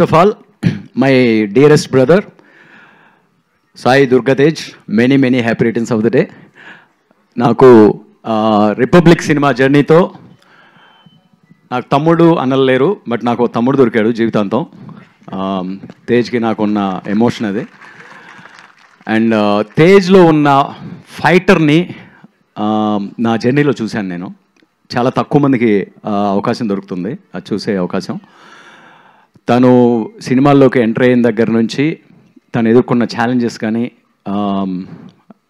First of all, my dearest brother, Sai Durgatej, many happy returns of the day. నాకు republic cinema జర్నీతో నాకు తమ్ముడు అన్నలు లేరు, but నాకు తమ్ముడు దొరికాడు జీవితాంతం. తేజ్కి నాకున్న ఎమోషన్ అది. అండ్ తేజ్లో ఉన్న ఫైటర్ని నా జర్నీలో చూశాను నేను. చాలా తక్కువ మందికి అవకాశం దొరుకుతుంది అది చూసే అవకాశం. తను సినిమాల్లోకి ఎంటర్ అయిన దగ్గర నుంచి తను ఎదుర్కొన్న ఛాలెంజెస్ కానీ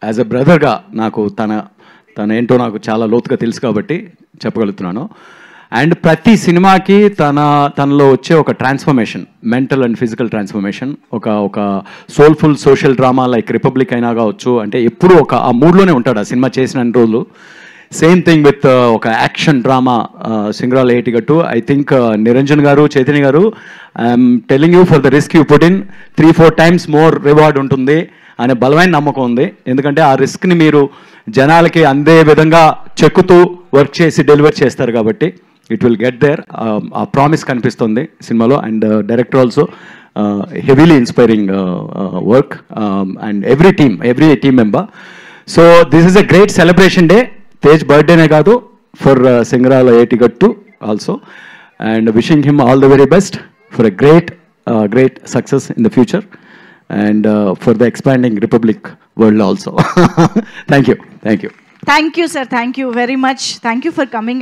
యాజ్ ఎ బ్రదర్గా నాకు తన ఏంటో నాకు చాలా లోతుగా తెలుసు కాబట్టి చెప్పగలుగుతున్నాను. అండ్ ప్రతి సినిమాకి తనలో వచ్చే ఒక transformation, mental and physical transformation, ఒక soulful social drama like Republic అయినా కావచ్చు, అంటే ఎప్పుడూ ఆ మూడ్లోనే ఉంటాడు ఆ సినిమా చేసిన రోజులు. సేమ్ థింగ్ విత్ ఒక యాక్షన్ డ్రామా సింగరాల ఏటిగట్టు. ఐ థింక్ నిరంజన్ గారు, చైతన్య గారు, I'm telling you for the risk you put in 3-4 times more reward ఉంటుంది అనే బలమైన నమ్మకం ఉంది. ఎందుకంటే ఆ రిస్క్ని మీరు జనాలకి అందే విధంగా చెక్కుతూ వర్క్ చేసి డెలివర్ చేస్తారు కాబట్టి ఇట్ విల్ గెట్ దేర్. ఆ ప్రామిస్ కనిపిస్తుంది సినిమాలో. And director also heavily inspiring work and every team member. So this is a great celebration day. Tej బర్త్డేనే కాదు, ఫర్ సింగరాల ఏటిగట్టు also. And wishing him all the very best for a great success in the future and for the expanding Republic world also. Thank you. Thank you, sir. Thank you very much. Thank you for coming.